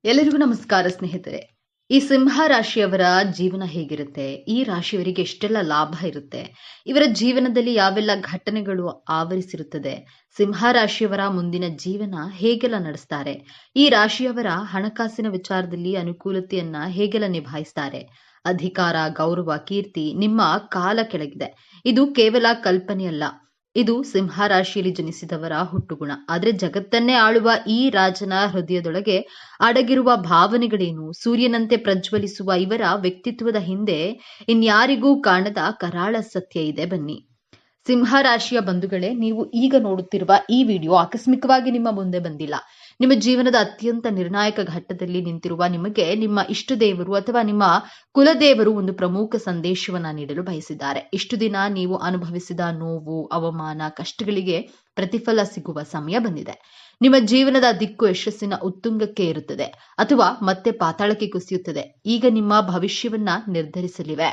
ಎಲ್ಲರಿಗೂ ನಮಸ್ಕಾರ ಸ್ನೇಹಿತರೆ. ಈ ಸಿಂಹ ರಾಶಿಯವರ ಜೀವನ ಹೇಗಿರುತ್ತೆ? ಈ ರಾಶಿಯವರಿಗೆ ಎಷ್ಟೆಲ್ಲ ಲಾಭ ಇರುತ್ತೆ? ಇವರ ಜೀವನದಲ್ಲಿ ಯಾವೆಲ್ಲ ಘಟನೆಗಳು ಆವರಿಸಿರುತ್ತದೆ? ಸಿಂಹ ರಾಶಿಯವರ ಮುಂದಿನ ಜೀವನ ಹೇಗೆಲ್ಲ ನಡೆಸ್ತಾರೆ? ಈ ರಾಶಿಯವರ ಹಣಕಾಸಿನ ವಿಚಾರದಲ್ಲಿ ಅನುಕೂಲತೆಯನ್ನ ಹೇಗೆಲ್ಲ ನಿಭಾಯಿಸ್ತಾರೆ? ಅಧಿಕಾರ, ಗೌರವ, ಕೀರ್ತಿ ನಿಮ್ಮ ಕಾಲ ಕೆಳಗಿದೆ. ಇದು ಕೇವಲ ಕಲ್ಪನೆಯಲ್ಲ. ಇದು ಸಿಂಹ ರಾಶಿಯಲ್ಲಿ ಜನಿಸಿದವರ ಹುಟ್ಟುಗುಣ. ಆದ್ರೆ ಜಗತ್ತನ್ನೇ ಆಳುವ ಈ ರಾಜನ ಹೃದಯದೊಳಗೆ ಅಡಗಿರುವ ಭಾವನೆಗಳೇನು? ಸೂರ್ಯನಂತೆ ಪ್ರಜ್ವಲಿಸುವ ಇವರ ವ್ಯಕ್ತಿತ್ವದ ಹಿಂದೆ ಇನ್ಯಾರಿಗೂ ಕಾಣದ ಕರಾಳ ಸತ್ಯ ಇದೆ, ಬನ್ನಿ. ಸಿಂಹ ರಾಶಿಯ ಬಂಧುಗಳೇ, ನೀವು ಈಗ ನೋಡುತ್ತಿರುವ ಈ ವಿಡಿಯೋ ಆಕಸ್ಮಿಕವಾಗಿ ನಿಮ್ಮ ಮುಂದೆ ಬಂದಿಲ್ಲ. ನಿಮ್ಮ ಜೀವನದ ಅತ್ಯಂತ ನಿರ್ಣಾಯಕ ಘಟ್ಟದಲ್ಲಿ ನಿಂತಿರುವ ನಿಮಗೆ ನಿಮ್ಮ ಇಷ್ಟ ದೇವರು ಅಥವಾ ನಿಮ್ಮ ಕುಲದೇವರು ಒಂದು ಪ್ರಮುಖ ಸಂದೇಶವನ್ನ ನೀಡಲು ಬಯಸಿದ್ದಾರೆ. ಇಷ್ಟು ದಿನ ನೀವು ಅನುಭವಿಸಿದ ನೋವು, ಅವಮಾನ, ಕಷ್ಟಗಳಿಗೆ ಪ್ರತಿಫಲ ಸಿಗುವ ಸಮಯ ಬಂದಿದೆ. ನಿಮ್ಮ ಜೀವನದ ದಿಕ್ಕು ಯಶಸ್ಸಿನ ಉತ್ತುಂಗಕ್ಕೆ ಇರುತ್ತದೆ ಅಥವಾ ಮತ್ತೆ ಪಾತಾಳಕ್ಕೆ ಕುಸಿಯುತ್ತದೆ. ಈಗ ನಿಮ್ಮ ಭವಿಷ್ಯವನ್ನ ನಿರ್ಧರಿಸಲಿವೆ.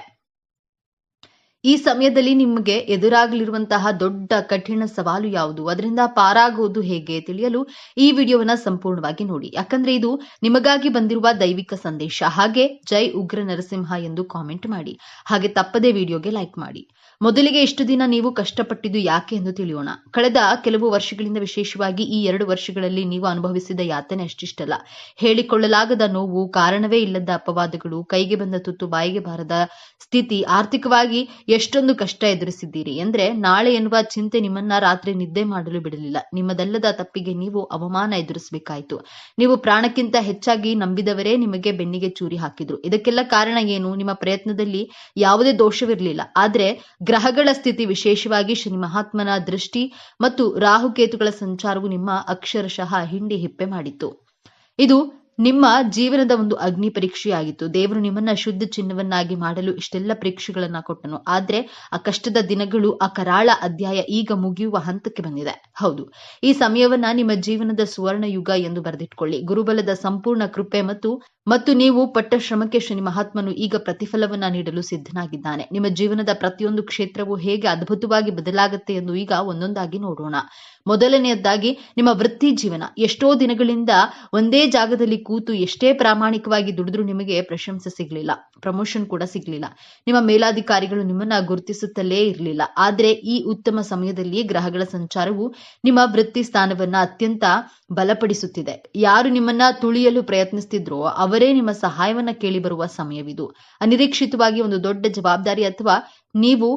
ಈ ಸಮಯದಲ್ಲಿ ನಿಮಗೆ ಎದುರಾಗಲಿರುವಂತಹ ದೊಡ್ಡ ಕಠಿಣ ಸವಾಲು ಯಾವುದು, ಅದರಿಂದ ಪಾರಾಗುವುದು ಹೇಗೆ ತಿಳಿಯಲು ಈ ವಿಡಿಯೋವನ್ನ ಸಂಪೂರ್ಣವಾಗಿ ನೋಡಿ. ಯಾಕಂದ್ರೆ ಇದು ನಿಮಗಾಗಿ ಬಂದಿರುವ ದೈವಿಕ ಸಂದೇಶ. ಹಾಗೆ ಜೈ ಉಗ್ರ ನರಸಿಂಹ ಎಂದು ಕಾಮೆಂಟ್ ಮಾಡಿ. ಹಾಗೆ ತಪ್ಪದೇ ವಿಡಿಯೋಗೆ ಲೈಕ್ ಮಾಡಿ. ಮೊದಲಿಗೆ ಇಷ್ಟು ದಿನ ನೀವು ಕಷ್ಟಪಟ್ಟಿದ್ದು ಯಾಕೆ ಎಂದು ತಿಳಿಯೋಣ. ಕಳೆದ ಕೆಲವು ವರ್ಷಗಳಿಂದ, ವಿಶೇಷವಾಗಿ ಈ 2 ವರ್ಷಗಳಲ್ಲಿ ನೀವು ಅನುಭವಿಸಿದ ಯಾತನೆ ಅಷ್ಟಿಷ್ಟಲ್ಲ. ಹೇಳಿಕೊಳ್ಳಲಾಗದ ನೋವು, ಕಾರಣವೇ ಇಲ್ಲದ ಅಪವಾದಗಳು, ಕೈಗೆ ಬಂದ ತುತ್ತು ಬಾಯಿಗೆ ಬಾರದ ಸ್ಥಿತಿ, ಆರ್ಥಿಕವಾಗಿ ಎಷ್ಟೊಂದು ಕಷ್ಟ ಎದುರಿಸಿದ್ದೀರಿ ಅಂದ್ರೆ ನಾಳೆ ಎನ್ನುವ ಚಿಂತೆ ನಿಮ್ಮನ್ನ ರಾತ್ರಿ ನಿದ್ದೆ ಮಾಡಲು ಬಿಡಲಿಲ್ಲ. ನಿಮ್ಮದಲ್ಲದ ತಪ್ಪಿಗೆ ನೀವು ಅವಮಾನ ಎದುರಿಸಬೇಕಾಯಿತು. ನೀವು ಪ್ರಾಣಕ್ಕಿಂತ ಹೆಚ್ಚಾಗಿ ನಂಬಿದವರೇ ನಿಮಗೆ ಬೆನ್ನಿಗೆ ಚೂರಿ ಹಾಕಿದ್ರು. ಇದಕ್ಕೆಲ್ಲ ಕಾರಣ ಏನು? ನಿಮ್ಮ ಪ್ರಯತ್ನದಲ್ಲಿ ಯಾವುದೇ ದೋಷವಿರಲಿಲ್ಲ. ಆದ್ರೆ ಗ್ರಹಗಳ ಸ್ಥಿತಿ, ವಿಶೇಷವಾಗಿ ಶನಿ ಮಹಾತ್ಮನ ದೃಷ್ಟಿ ಮತ್ತು ರಾಹುಕೇತುಗಳ ಸಂಚಾರವು ನಿಮ್ಮ ಅಕ್ಷರಶಃ ಹಿಂಡಿ ಹಿಪ್ಪೆ ಮಾಡಿತ್ತು. ಇದು ನಿಮ್ಮ ಜೀವನದ ಒಂದು ಅಗ್ನಿ ಪರೀಕ್ಷೆಯಾಗಿತ್ತು. ದೇವರು ನಿಮ್ಮನ್ನ ಶುದ್ಧ ಚಿನ್ನವನ್ನಾಗಿ ಮಾಡಲು ಇಷ್ಟೆಲ್ಲ ಪರೀಕ್ಷೆಗಳನ್ನ ಕೊಟ್ಟನು. ಆದ್ರೆ ಆ ಕಷ್ಟದ ದಿನಗಳು, ಆ ಕರಾಳ ಅಧ್ಯಾಯ ಈಗ ಮುಗಿಯುವ ಹಂತಕ್ಕೆ ಬಂದಿದೆ. ಹೌದು, ಈ ಸಮಯವನ್ನ ನಿಮ್ಮ ಜೀವನದ ಸುವರ್ಣ ಯುಗ ಎಂದು ಬರೆದಿಟ್ಕೊಳ್ಳಿ. ಗುರುಬಲದ ಸಂಪೂರ್ಣ ಕೃಪೆ ಮತ್ತು ನೀವು ಪಟ್ಟ ಶ್ರಮಕ್ಕೆ ಶನಿ ಮಹಾತ್ಮನು ಈಗ ಪ್ರತಿಫಲವನ್ನ ನೀಡಲು ಸಿದ್ಧನಾಗಿದ್ದಾನೆ. ನಿಮ್ಮ ಜೀವನದ ಪ್ರತಿಯೊಂದು ಕ್ಷೇತ್ರವು ಹೇಗೆ ಅದ್ಭುತವಾಗಿ ಬದಲಾಗುತ್ತೆ ಎಂದು ಈಗ ಒಂದೊಂದಾಗಿ ನೋಡೋಣ. ಮೊದಲನೆಯದಾಗಿ ನಿಮ್ಮ ವೃತ್ತಿ ಜೀವನ. ಎಷ್ಟೋ ದಿನಗಳಿಂದ ಒಂದೇ ಜಾಗದಲ್ಲಿ ಕೂತು ಎಷ್ಟೇ ಪ್ರಾಮಾಣಿಕವಾಗಿ ದುಡಿದ್ರೂ ನಿಮಗೆ ಪ್ರಶಂಸೆ ಸಿಗ್ಲಿಲ್ಲ, ಪ್ರಮೋಷನ್ ಕೂಡ ಸಿಗ್ಲಿಲ್ಲ. ನಿಮ್ಮ ಮೇಲಾಧಿಕಾರಿಗಳು ನಿಮ್ಮನ್ನ ಗುರುತಿಸುತ್ತಲೇ ಇರಲಿಲ್ಲ. ಆದ್ರೆ ಈ ಉತ್ತಮ ಸಮಯದಲ್ಲಿ ಗ್ರಹಗಳ ಸಂಚಾರವು ನಿಮ್ಮ ವೃತ್ತಿ ಸ್ಥಾನವನ್ನ ಅತ್ಯಂತ ಬಲಪಡಿಸುತ್ತಿದೆ. ಯಾರು ನಿಮ್ಮನ್ನ ತುಳಿಯಲು ಪ್ರಯತ್ನಿಸ್ತಿದ್ರೋ ಅವರೇ ನಿಮ್ಮ ಸಹಾಯವನ್ನ ಕೇಳಿ ಬರುವ ಸಮಯವಿದು. ಅನಿರೀಕ್ಷಿತವಾಗಿ ಒಂದು ದೊಡ್ಡ ಜವಾಬ್ದಾರಿ ಅಥವಾ ನೀವು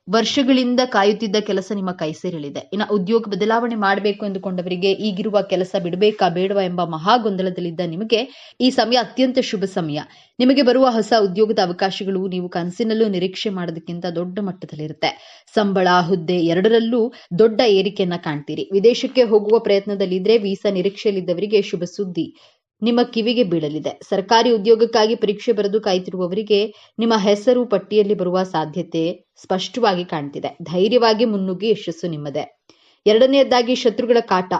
ವರ್ಷಗಳಿಂದ ಕಾಯುತ್ತಿದ್ದ ಕೆಲಸ ನಿಮ್ಮ ಕೈ ಸೇರಲಿದೆ. ಇನ್ನು ಉದ್ಯೋಗ ಬದಲಾವಣೆ ಮಾಡಬೇಕು ಎಂದುಕೊಂಡವರಿಗೆ ಈಗಿರುವ ಕೆಲಸ ಬಿಡಬೇಕಾ ಬೇಡವಾ ಎಂಬ ಮಹಾ ಗೊಂದಲದಲ್ಲಿದ್ದ ನಿಮಗೆ ಈ ಸಮಯ ಅತ್ಯಂತ ಶುಭ ಸಮಯ. ನಿಮಗೆ ಬರುವ ಹೊಸ ಉದ್ಯೋಗದ ಅವಕಾಶಗಳು ನೀವು ಕನಸಿನಲ್ಲೂ ನಿರೀಕ್ಷೆ ಮಾಡೋದಕ್ಕಿಂತ ದೊಡ್ಡ ಮಟ್ಟದಲ್ಲಿರುತ್ತೆ. ಸಂಬಳ, ಹುದ್ದೆ ಎರಡರಲ್ಲೂ ದೊಡ್ಡ ಏರಿಕೆಯನ್ನ ಕಾಣ್ತೀರಿ. ವಿದೇಶಕ್ಕೆ ಹೋಗುವ ಪ್ರಯತ್ನದಲ್ಲಿದ್ರೆ ವೀಸಾ ನಿರೀಕ್ಷೆಯಲ್ಲಿದ್ದವರಿಗೆ ಶುಭ ಸುದ್ದಿ ನಿಮ್ಮ ಕಿವಿಗೆ ಬೀಳಲಿದೆ. ಸರ್ಕಾರಿ ಉದ್ಯೋಗಕ್ಕಾಗಿ ಪರೀಕ್ಷೆ ಬರೆದು ಕಾಯ್ತಿರುವವರಿಗೆ ನಿಮ್ಮ ಹೆಸರು ಪಟ್ಟಿಯಲ್ಲಿ ಬರುವ ಸಾಧ್ಯತೆ ಸ್ಪಷ್ಟವಾಗಿ ಕಾಣ್ತಿದೆ. ಧೈರ್ಯವಾಗಿ ಮುನ್ನುಗ್ಗಿ ಯಶಸ್ಸು ನಿಮ್ಮದೇ. ಎರಡನೆಯದಾಗಿ ಶತ್ರುಗಳ ಕಾಟ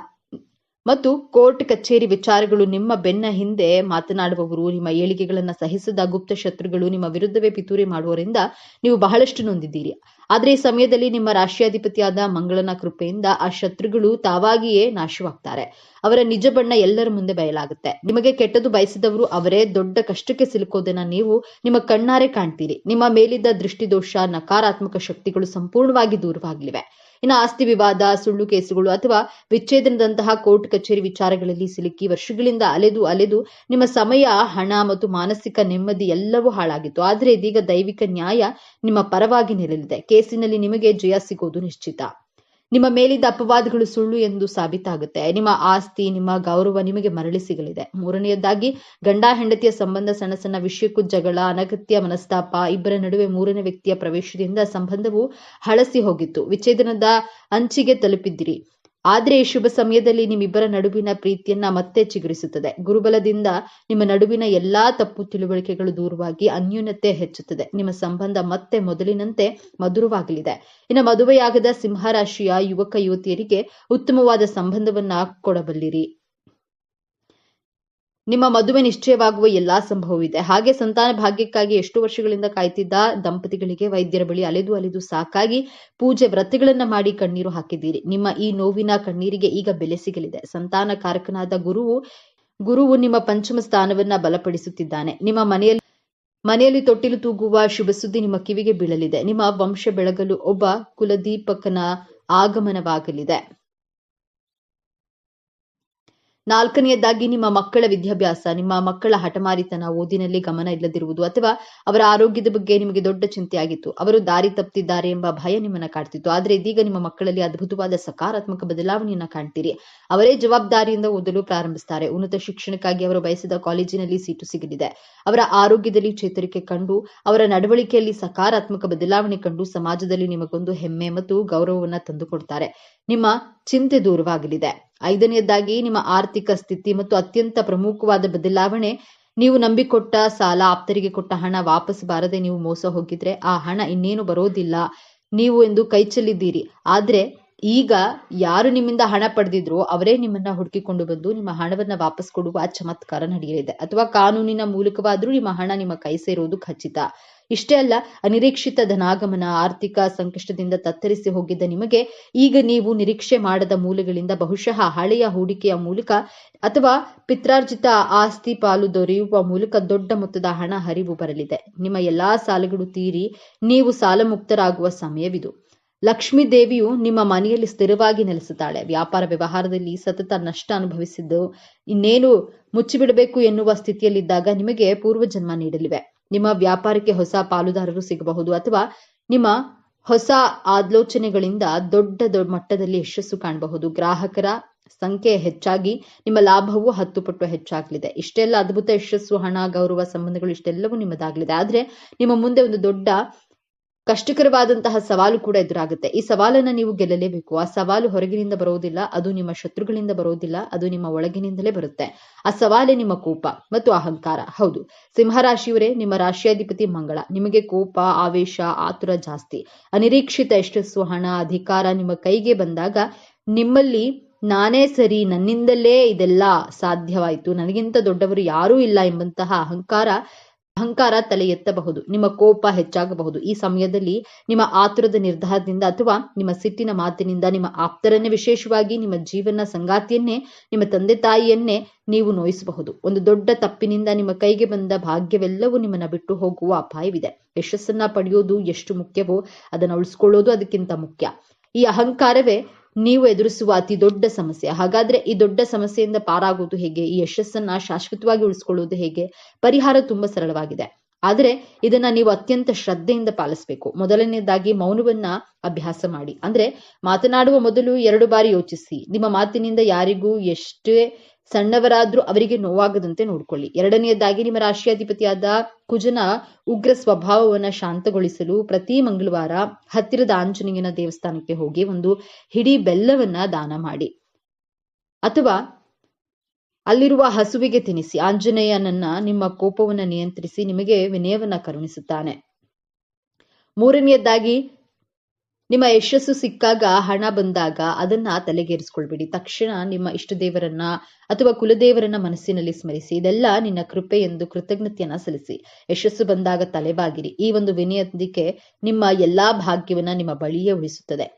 ಮತ್ತು ಕೋರ್ಟ್ ಕಚೇರಿ ವಿಚಾರಗಳು. ನಿಮ್ಮ ಬೆನ್ನ ಹಿಂದೆ ಮಾತನಾಡುವವರು, ನಿಮ್ಮ ಏಳಿಗೆಗಳನ್ನ ಸಹಿಸದ ಗುಪ್ತ ಶತ್ರುಗಳು, ನಿಮ್ಮ ವಿರುದ್ಧವೇ ಪಿತೂರಿ ಮಾಡುವವರಿಂದ ನೀವು ಬಹಳಷ್ಟು ನೊಂದಿದ್ದೀರಿ. ಆದ್ರೆ ಈ ಸಮಯದಲ್ಲಿ ನಿಮ್ಮ ರಾಶಿಯಾಧಿಪತಿಯಾದ ಮಂಗಳನ ಕೃಪೆಯಿಂದ ಆ ಶತ್ರುಗಳು ತಾವಾಗಿಯೇ ನಾಶವಾಗ್ತಾರೆ. ಅವರ ನಿಜ ಬಣ್ಣ ಎಲ್ಲರ ಮುಂದೆ ಬಯಲಾಗುತ್ತೆ. ನಿಮಗೆ ಕೆಟ್ಟದ್ದು ಬಯಸಿದವರು ಅವರೇ ದೊಡ್ಡ ಕಷ್ಟಕ್ಕೆ ಸಿಲುಕೋದನ್ನ ನೀವು ನಿಮ್ಮ ಕಣ್ಣಾರೆ ಕಾಣ್ತೀರಿ. ನಿಮ್ಮ ಮೇಲಿದ್ದ ದೃಷ್ಟಿದೋಷ, ನಕಾರಾತ್ಮಕ ಶಕ್ತಿಗಳು ಸಂಪೂರ್ಣವಾಗಿ ದೂರವಾಗಲಿವೆ. ಇನ್ನು ಆಸ್ತಿ ವಿವಾದ, ಸುಳ್ಳು ಕೇಸುಗಳು ಅಥವಾ ವಿಚ್ಛೇದನದಂತಹ ಕೋರ್ಟ್ ಕಚೇರಿ ವಿಚಾರಗಳಲ್ಲಿ ಸಿಲುಕಿ ವರ್ಷಗಳಿಂದ ಅಲೆದು ನಿಮ್ಮ ಸಮಯ, ಹಣ ಮತ್ತು ಮಾನಸಿಕ ನೆಮ್ಮದಿ ಎಲ್ಲವೂ ಹಾಳಾಗಿತ್ತು. ಆದ್ರೆ ಇದೀಗ ದೈವಿಕ ನ್ಯಾಯ ನಿಮ್ಮ ಪರವಾಗಿ ನಿಲ್ಲಲಿದೆ. ಕೇಸಿನಲ್ಲಿ ನಿಮಗೆ ಜಯ ಸಿಗೋದು ನಿಶ್ಚಿತ. ನಿಮ್ಮ ಮೇಲಿದ್ದ ಅಪವಾದಗಳು ಸುಳ್ಳು ಎಂದು ಸಾಬೀತಾಗುತ್ತೆ. ನಿಮ್ಮ ಆಸ್ತಿ, ನಿಮ್ಮ ಗೌರವ ನಿಮಗೆ ಮರಳಿ ಸಿಗಲಿದೆ. ಮೂರನೆಯದಾಗಿ ಗಂಡ ಹೆಂಡತಿಯ ಸಂಬಂಧ, ಸಣ್ಣ ಸಣ್ಣ ವಿಷಯಕ್ಕೂ ಜಗಳ, ಅನಗತ್ಯ ಮನಸ್ತಾಪ, ಇಬ್ಬರ ನಡುವೆ ಮೂರನೇ ವ್ಯಕ್ತಿಯ ಪ್ರವೇಶದಿಂದ ಸಂಬಂಧವು ಹಳಸಿ ಹೋಗಿತ್ತು. ವಿಚ್ಛೇದನದ ಅಂಚಿಗೆ ತಲುಪಿದ್ದೀರಿ. ಆದ್ರೆ ಈ ಶುಭ ಸಮಯದಲ್ಲಿ ನಿಮ್ಮಿಬ್ಬರ ನಡುವಿನ ಪ್ರೀತಿಯನ್ನ ಮತ್ತೆ ಚಿಗುರಿಸುತ್ತದೆ. ಗುರುಬಲದಿಂದ ನಿಮ್ಮ ನಡುವಿನ ಎಲ್ಲಾ ತಪ್ಪು ತಿಳುವಳಿಕೆಗಳು ದೂರವಾಗಿ ಅನ್ಯೂನ್ಯತೆ ಹೆಚ್ಚುತ್ತದೆ. ನಿಮ್ಮ ಸಂಬಂಧ ಮತ್ತೆ ಮೊದಲಿನಂತೆ ಮಧುರವಾಗಲಿದೆ. ಇನ್ನು ಮದುವೆಯಾಗದ ಸಿಂಹರಾಶಿಯ ಯುವಕ ಯುವತಿಯರಿಗೆ ಉತ್ತಮವಾದ ಸಂಬಂಧವನ್ನ ಕೊಡಬಲ್ಲಿರಿ. ನಿಮ್ಮ ಮದುವೆ ನಿಶ್ಚಯವಾಗುವ ಎಲ್ಲಾ ಸಂಭವವಿದೆ. ಹಾಗೆ ಸಂತಾನ ಭಾಗ್ಯಕ್ಕಾಗಿ ಎಷ್ಟು ವರ್ಷಗಳಿಂದ ಕಾಯ್ತಿದ್ದ ದಂಪತಿಗಳಿಗೆ ವೈದ್ಯರ ಬಳಿ ಅಲೆದು ಸಾಕಾಗಿ ಪೂಜೆ ವ್ರತಗಳನ್ನ ಮಾಡಿ ಕಣ್ಣೀರು ಹಾಕಿದ್ದೀರಿ. ನಿಮ್ಮ ಈ ನೋವಿನ ಕಣ್ಣೀರಿಗೆ ಈಗ ಬೆಲೆ ಸಿಗಲಿದೆ. ಸಂತಾನ ಕಾರಕನಾದ ಗುರುವು ಗುರುವು ನಿಮ್ಮ ಪಂಚಮ ಸ್ಥಾನವನ್ನ ಬಲಪಡಿಸುತ್ತಿದ್ದಾನೆ. ನಿಮ್ಮ ಮನೆಯಲ್ಲಿ ತೊಟ್ಟಿಲು ತೂಗುವ ಶುಭ ಸುದ್ದಿ ನಿಮ್ಮ ಕಿವಿಗೆ ಬೀಳಲಿದೆ. ನಿಮ್ಮ ವಂಶ ಬೆಳಗಲು ಒಬ್ಬ ಕುಲದೀಪಕನ ಆಗಮನವಾಗಲಿದೆ. ನಾಲ್ಕನೆಯದಾಗಿ ನಿಮ್ಮ ಮಕ್ಕಳ ವಿದ್ಯಾಭ್ಯಾಸ, ನಿಮ್ಮ ಮಕ್ಕಳ ಹಠಮಾರಿತನ, ಓದಿನಲ್ಲಿ ಗಮನ ಇಲ್ಲದಿರುವುದು ಅಥವಾ ಅವರ ಆರೋಗ್ಯದ ಬಗ್ಗೆ ನಿಮಗೆ ದೊಡ್ಡ ಚಿಂತೆಯಾಗಿತ್ತು. ಅವರು ದಾರಿ ತಪ್ಪಿದ್ದಾರೆ ಎಂಬ ಭಯ ನಿಮ್ಮನ್ನ ಕಾಡ್ತಿತ್ತು. ಆದ್ರೆ ಇದೀಗ ನಿಮ್ಮ ಮಕ್ಕಳಲ್ಲಿ ಅದ್ಭುತವಾದ ಸಕಾರಾತ್ಮಕ ಬದಲಾವಣೆಯನ್ನ ಕಾಣ್ತೀರಿ. ಅವರೇ ಜವಾಬ್ದಾರಿಯಿಂದ ಓದಲು ಪ್ರಾರಂಭಿಸ್ತಾರೆ. ಉನ್ನತ ಶಿಕ್ಷಣಕ್ಕಾಗಿ ಅವರು ಬಯಸಿದ ಕಾಲೇಜಿನಲ್ಲಿ ಸೀಟು ಸಿಗಲಿದೆ. ಅವರ ಆರೋಗ್ಯದಲ್ಲಿ ಚೇತರಿಕೆ ಕಂಡು, ಅವರ ನಡವಳಿಕೆಯಲ್ಲಿ ಸಕಾರಾತ್ಮಕ ಬದಲಾವಣೆ ಕಂಡು ಸಮಾಜದಲ್ಲಿ ನಿಮಗೊಂದು ಹೆಮ್ಮೆ ಮತ್ತು ಗೌರವವನ್ನ ತಂದುಕೊಡ್ತಾರೆ. ನಿಮ್ಮ ಚಿಂತೆ ದೂರವಾಗಲಿದೆ. ಐದನೆಯದಾಗಿ ನಿಮ್ಮ ಆರ್ಥಿಕ ಸ್ಥಿತಿ ಮತ್ತು ಅತ್ಯಂತ ಪ್ರಮುಖವಾದ ಬದಲಾವಣೆ, ನೀವು ನಂಬಿಕೊಟ್ಟ ಸಾಲ, ಆಪ್ತರಿಗೆ ಕೊಟ್ಟ ಹಣ ವಾಪಸ್ ಬಾರದೆ ನೀವು ಮೋಸ ಹೋಗಿದ್ರೆ ಆ ಹಣ ಇನ್ನೇನು ಬರೋದಿಲ್ಲ ನೀವು ಎಂದು ಕೈ ಚೆಲ್ಲಿದ್ದೀರಿ. ಆದ್ರೆ ಈಗ ಯಾರು ನಿಮ್ಮಿಂದ ಹಣ ಪಡೆದಿದ್ರೋ ಅವರೇ ನಿಮ್ಮನ್ನ ಹುಡುಕಿಕೊಂಡು ಬಂದು ನಿಮ್ಮ ಹಣವನ್ನ ವಾಪಸ್ ಕೊಡುವ ಚಮತ್ಕಾರ ನಡೆಯಲಿದೆ. ಅಥವಾ ಕಾನೂನಿನ ಮೂಲಕವಾದ್ರೂ ನಿಮ್ಮ ಹಣ ನಿಮ್ಮ ಕೈ ಸೇರೋದು ಖಚಿತ. ಇಷ್ಟೇ ಅಲ್ಲ, ಅನಿರೀಕ್ಷಿತ ಧನಾಗಮನ, ಆರ್ಥಿಕ ಸಂಕಷ್ಟದಿಂದ ತತ್ತರಿಸಿ ಹೋಗಿದ್ದ ನಿಮಗೆ ಈಗ ನೀವು ನಿರೀಕ್ಷೆ ಮಾಡದ ಮೂಲಗಳಿಂದ ಬಹುಶಃ ಹಳೆಯ ಹೂಡಿಕೆಯ ಮೂಲಕ ಅಥವಾ ಪಿತ್ರಾರ್ಜಿತ ಆಸ್ತಿ ಪಾಲು ದೊರೆಯುವ ಮೂಲಕ ದೊಡ್ಡ ಮೊತ್ತದ ಹಣ ಹರಿವು ಬರಲಿದೆ. ನಿಮ್ಮ ಎಲ್ಲಾ ಸಾಲಗಳು ತೀರಿ ನೀವು ಸಾಲ ಮುಕ್ತರಾಗುವ ಸಮಯವಿದು. ಲಕ್ಷ್ಮೀ ದೇವಿಯು ನಿಮ್ಮ ಮನೆಯಲ್ಲಿ ಸ್ಥಿರವಾಗಿ ನೆಲೆಸುತ್ತಾಳೆ. ವ್ಯಾಪಾರ ವ್ಯವಹಾರದಲ್ಲಿ ಸತತ ನಷ್ಟ ಅನುಭವಿಸಿದ್ದು ಇನ್ನೇನು ಮುಚ್ಚಿಬಿಡಬೇಕು ಎನ್ನುವ ಸ್ಥಿತಿಯಲ್ಲಿದ್ದಾಗ ನಿಮಗೆ ಪೂರ್ವಜನ್ಮ ನೀಡಲಿವೆ. ನಿಮ್ಮ ವ್ಯಾಪಾರಕ್ಕೆ ಹೊಸ ಪಾಲುದಾರರು ಸಿಗಬಹುದು ಅಥವಾ ನಿಮ್ಮ ಹೊಸ ಆಲೋಚನೆಗಳಿಂದ ದೊಡ್ಡ ಮಟ್ಟದಲ್ಲಿ ಯಶಸ್ಸು ಕಾಣಬಹುದು. ಗ್ರಾಹಕರ ಸಂಖ್ಯೆ ಹೆಚ್ಚಾಗಿ ನಿಮ್ಮ ಲಾಭವು 10 ಪಟ್ಟು ಹೆಚ್ಚಾಗಲಿದೆ. ಇಷ್ಟೆಲ್ಲ ಅದ್ಭುತ ಯಶಸ್ಸು, ಹಣ, ಗೌರವ, ಸಂಬಂಧಗಳು ಇಷ್ಟೆಲ್ಲವೂ ನಿಮ್ಮದಾಗಲಿದೆ. ಆದ್ರೆ ನಿಮ್ಮ ಮುಂದೆ ಒಂದು ದೊಡ್ಡ ಕಷ್ಟಕರವಾದಂತಹ ಸವಾಲು ಕೂಡ ಎದುರಾಗುತ್ತೆ. ಈ ಸವಾಲನ್ನ ನೀವು ಗೆಲ್ಲಲೇಬೇಕು. ಆ ಸವಾಲು ಹೊರಗಿನಿಂದ ಬರೋದಿಲ್ಲ, ಅದು ನಿಮ್ಮ ಶತ್ರುಗಳಿಂದ ಬರೋದಿಲ್ಲ, ಅದು ನಿಮ್ಮ ಒಳಗಿನಿಂದಲೇ ಬರುತ್ತೆ. ಆ ಸವಾಲೇ ನಿಮ್ಮ ಕೋಪ ಮತ್ತು ಅಹಂಕಾರ. ಹೌದು, ಸಿಂಹರಾಶಿಯವರೇ, ನಿಮ್ಮ ರಾಶಿಯಾಧಿಪತಿ ಮಂಗಳ. ನಿಮಗೆ ಕೋಪ, ಆವೇಶ, ಆತುರ ಜಾಸ್ತಿ. ಅನಿರೀಕ್ಷಿತ ಯಶಸ್ಸು, ಹಣ, ಅಧಿಕಾರ ನಿಮ್ಮ ಕೈಗೆ ಬಂದಾಗ ನಿಮ್ಮಲ್ಲಿ ನಾನೇ ಸರಿ, ನನ್ನಿಂದಲೇ ಇದೆಲ್ಲ ಸಾಧ್ಯವಾಯಿತು, ನನಗಿಂತ ದೊಡ್ಡವರು ಯಾರೂ ಇಲ್ಲ ಎಂಬಂತಹ ಅಹಂಕಾರ ತಲೆ ಎತ್ತಬಹುದು. ನಿಮ್ಮ ಕೋಪ ಹೆಚ್ಚಾಗಬಹುದು. ಈ ಸಮಯದಲ್ಲಿ ನಿಮ್ಮ ಆತುರದ ನಿರ್ಧಾರದಿಂದ ಅಥವಾ ನಿಮ್ಮ ಸಿಟ್ಟಿನ ಮಾತಿನಿಂದ ನಿಮ್ಮ ಆಪ್ತರನ್ನೇ, ವಿಶೇಷವಾಗಿ ನಿಮ್ಮ ಜೀವನ ಸಂಗಾತಿಯನ್ನೇ, ನಿಮ್ಮ ತಂದೆ ತಾಯಿಯನ್ನೇ ನೀವು ನೋಯಿಸಬಹುದು. ಒಂದು ದೊಡ್ಡ ತಪ್ಪಿನಿಂದ ನಿಮ್ಮ ಕೈಗೆ ಬಂದ ಭಾಗ್ಯವೆಲ್ಲವೂ ನಿಮ್ಮನ್ನ ಬಿಟ್ಟು ಹೋಗುವ ಅಪಾಯವಿದೆ. ಯಶಸ್ಸನ್ನ ಪಡೆಯೋದು ಎಷ್ಟು ಮುಖ್ಯವೋ ಅದನ್ನ ಉಳಿಸ್ಕೊಳ್ಳೋದು ಅದಕ್ಕಿಂತ ಮುಖ್ಯ. ಈ ಅಹಂಕಾರವೇ ನೀವು ಎದುರಿಸುವ ಅತಿ ದೊಡ್ಡ ಸಮಸ್ಯೆ. ಹಾಗಾದ್ರೆ ಈ ದೊಡ್ಡ ಸಮಸ್ಯೆಯಿಂದ ಪಾರಾಗೋದು ಹೇಗೆ? ಈ ಯಶಸ್ಸನ್ನ ಶಾಶ್ವತವಾಗಿ ಉಳಿಸ್ಕೊಳ್ಳೋದು ಹೇಗೆ? ಪರಿಹಾರ ತುಂಬಾ ಸರಳವಾಗಿದೆ, ಆದರೆ ಇದನ್ನ ನೀವು ಅತ್ಯಂತ ಶ್ರದ್ಧೆಯಿಂದ ಪಾಲಿಸಬೇಕು. ಮೊದಲನೇದಾಗಿ ಮೌನವನ್ನ ಅಭ್ಯಾಸ ಮಾಡಿ. ಅಂದ್ರೆ ಮಾತನಾಡುವ ಮೊದಲು 2 ಬಾರಿ ಯೋಚಿಸಿ. ನಿಮ್ಮ ಮಾತಿನಿಂದ ಯಾರಿಗೂ ಎಷ್ಟೇ ಸಣ್ಣವರಾದ್ರೂ ಅವರಿಗೆ ನೋವಾಗದಂತೆ ನೋಡ್ಕೊಳ್ಳಿ. ಎರಡನೆಯದಾಗಿ ನಿಮ್ಮ ರಾಶಿಯಾಧಿಪತಿಯಾದ ಕುಜನ ಉಗ್ರ ಸ್ವಭಾವವನ್ನ ಶಾಂತಗೊಳಿಸಲು ಪ್ರತಿ ಮಂಗಳವಾರ ಹತ್ತಿರದ ಆಂಜನೇಯನ ದೇವಸ್ಥಾನಕ್ಕೆ ಹೋಗಿ ಒಂದು ಹಿಡಿ ಬೆಲ್ಲವನ್ನ ದಾನ ಮಾಡಿ ಅಥವಾ ಅಲ್ಲಿರುವ ಹಸುವಿಗೆ ತಿನ್ನಿಸಿ. ಆಂಜನೇಯನನ್ನ ನಿಮ್ಮ ಕೋಪವನ್ನ ನಿಯಂತ್ರಿಸಿ ನಿಮಗೆ ವಿನಯವನ್ನ ಕರುಣಿಸುತ್ತಾನೆ. ಮೂರನೆಯದಾಗಿ, ನಿಮ್ಮ ಯಶಸ್ಸು ಸಿಕ್ಕಾಗ, ಹಣ ಬಂದಾಗ ಅದನ್ನ ತಲೆಗೇರಿಸ್ಕೊಳ್ಬೇಡಿ. ತಕ್ಷಣ ನಿಮ್ಮ ಇಷ್ಟ ದೇವರನ್ನ ಅಥವಾ ಕುಲದೇವರನ್ನ ಮನಸ್ಸಿನಲ್ಲಿ ಸ್ಮರಿಸಿ. ಇದೆಲ್ಲ ನಿನ್ನ ಕೃಪೆ ಎಂದು ಕೃತಜ್ಞತೆಯನ್ನ ಸಲ್ಲಿಸಿ. ಯಶಸ್ಸು ಬಂದಾಗ ತಲೆಬಾಗಿರಿ. ಈ ಒಂದು ವಿನಯದೊಂದಿಗೆ ನಿಮ್ಮ ಎಲ್ಲಾ ಭಾಗ್ಯವನ್ನ ನಿಮ್ಮ ಬಳಿಯೇ ಉಳಿಸುತ್ತದೆ.